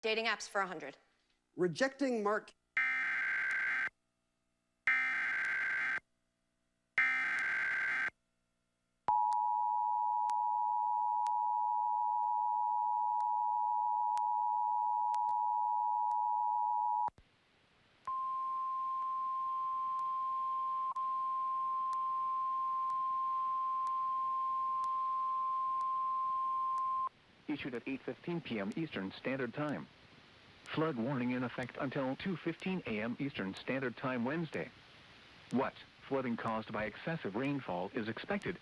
Dating apps for 100. Rejecting Mark. Issued at 8:15 p.m. Eastern Standard Time. Flood warning in effect until 2:15 a.m. Eastern Standard Time Wednesday. What flooding caused by excessive rainfall is expected?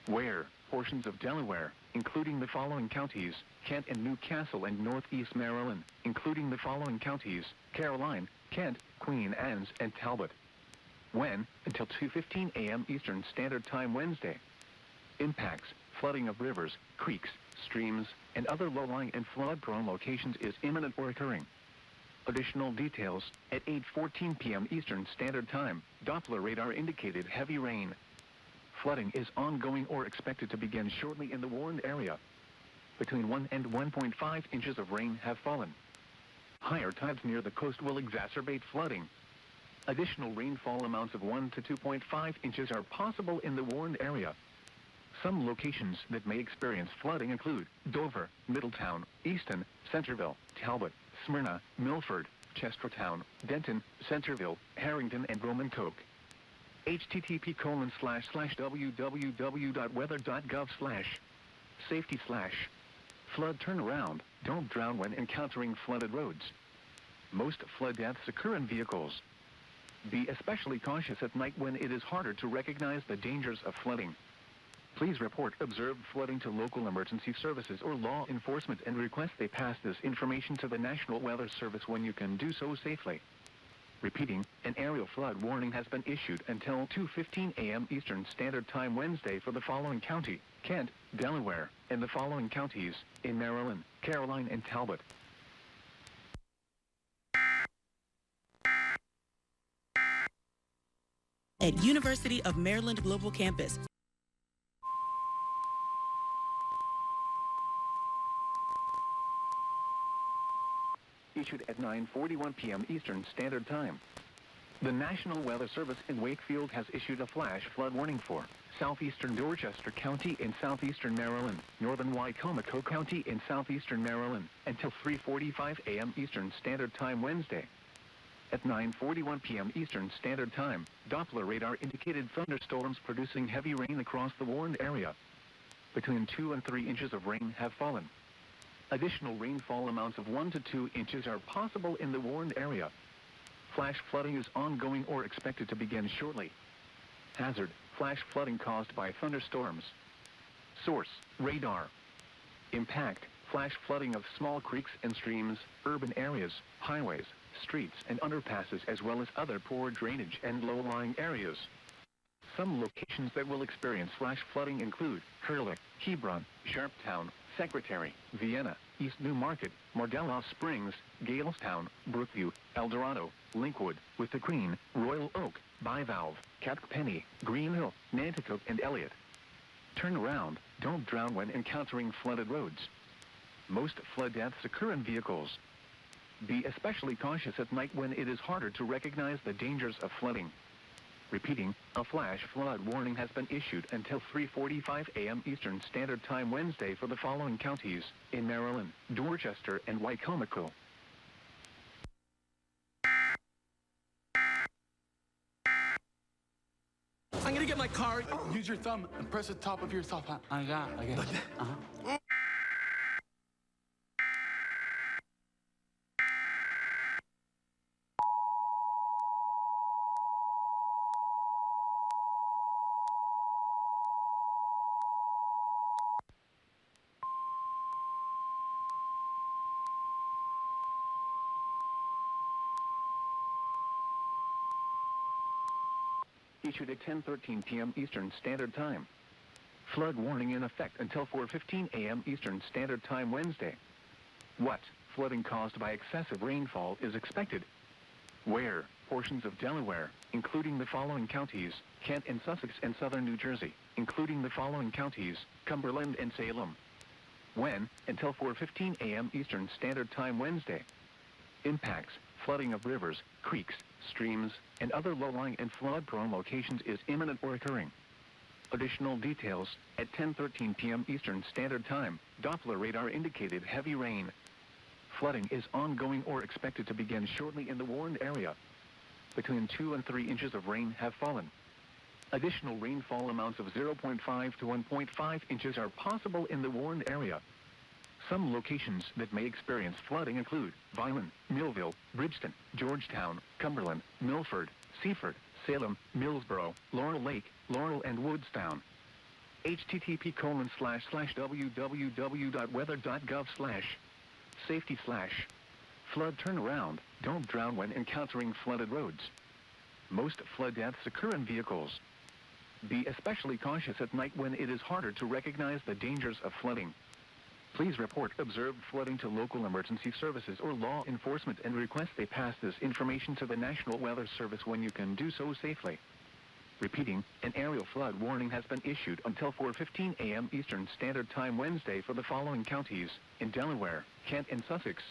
Where portions of Delaware, including the following counties, Kent and Newcastle, and Northeast Maryland, including the following counties, Caroline, Kent, Queen Anne's, and Talbot. When? Until 2:15 a.m. Eastern Standard Time Wednesday. Impacts: flooding of rivers, creeks, streams, and other low-lying and flood-prone locations is imminent or occurring. Additional details: at 8:14 p.m. Eastern Standard Time, Doppler radar indicated heavy rain. Flooding is ongoing or expected to begin shortly in the warned area. Between 1 and 1.5 inches of rain have fallen. Higher tides near the coast will exacerbate flooding. Additional rainfall amounts of 1 to 2.5 inches are possible in the warned area. Some locations that may experience flooding include Dover, Middletown, Easton, Centerville, Talbot, Smyrna, Milford, Chestertown, Denton, Centerville, Harrington, and Roman Coke. http://www.weather.gov/safety/flood turnaround. Don't drown when encountering flooded roads. Most flood deaths occur in vehicles. Be especially cautious at night when it is harder to recognize the dangers of flooding. Please report observed flooding to local emergency services or law enforcement and request they pass this information to the National Weather Service when you can do so safely. Repeating, an aerial flood warning has been issued until 2:15 a.m. Eastern Standard Time Wednesday for the following county, Kent, Delaware, and the following counties in Maryland, Caroline, and Talbot. At University of Maryland Global Campus. Issued at 9:41 p.m. Eastern Standard Time. The National Weather Service in Wakefield has issued a flash flood warning for southeastern Dorchester County in southeastern Maryland, northern Wicomico County in southeastern Maryland, until 3:45 a.m. Eastern Standard Time Wednesday. At 9:41 p.m. Eastern Standard Time, Doppler radar indicated thunderstorms producing heavy rain across the warned area. Between 2 and 3 inches of rain have fallen. Additional rainfall amounts of 1 to 2 inches are possible in the warned area. Flash flooding is ongoing or expected to begin shortly. Hazard: flash flooding caused by thunderstorms. Source: radar. Impact: flash flooding of small creeks and streams, urban areas, highways, streets, and underpasses, as well as other poor drainage and low-lying areas. Some locations that will experience flash flooding include Hurley, Hebron, Sharptown, Secretary, Vienna, East New Market, Mardello Springs, Galestown, Brookview, El Dorado, Linkwood, With the Green, Royal Oak, Bivalve, Catpenny, Green Hill, Nanticoke, and Elliott. Turn around. Don't drown when encountering flooded roads. Most flood deaths occur in vehicles. Be especially cautious at night when it is harder to recognize the dangers of flooding. Repeating, a flash flood warning has been issued until 3:45 a.m. Eastern Standard Time Wednesday for the following counties in Maryland, Dorchester, and Wicomico. I'm gonna get my car. Use your thumb and press the top of your thumb. I got it. Uh-huh. Issued at 10:13 p.m. Eastern Standard Time. Flood warning in effect until 4:15 a.m. Eastern Standard Time Wednesday. What flooding caused by excessive rainfall is expected? Where portions of Delaware, including the following counties, Kent and Sussex, and southern New Jersey, including the following counties, Cumberland and Salem. When? Until 4:15 a.m. Eastern Standard Time Wednesday. Impacts: flooding of rivers, creeks, streams, and other low-lying and flood-prone locations is imminent or occurring. Additional details: at 10:13 p.m. Eastern Standard Time, Doppler radar indicated heavy rain. Flooding is ongoing or expected to begin shortly in the warned area. Between 2 and 3 inches of rain have fallen. Additional rainfall amounts of 0.5 to 1.5 inches are possible in the warned area. Some locations that may experience flooding include Vineland, Millville, Bridgeton, Georgetown, Cumberland, Milford, Seaford, Salem, Millsboro, Laurel Lake, Laurel, and Woodstown. http://www.weather.gov/safety/flood turnaround. Don't drown when encountering flooded roads. Most flood deaths occur in vehicles. Be especially cautious at night when it is harder to recognize the dangers of flooding. Please report observed flooding to local emergency services or law enforcement and request they pass this information to the National Weather Service when you can do so safely. Repeating, an aerial flood warning has been issued until 4:15 a.m. Eastern Standard Time Wednesday for the following counties in Delaware, Kent, and Sussex.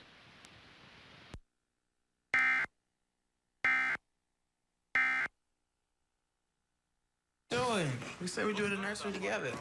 Doing? We said we do the nursery together.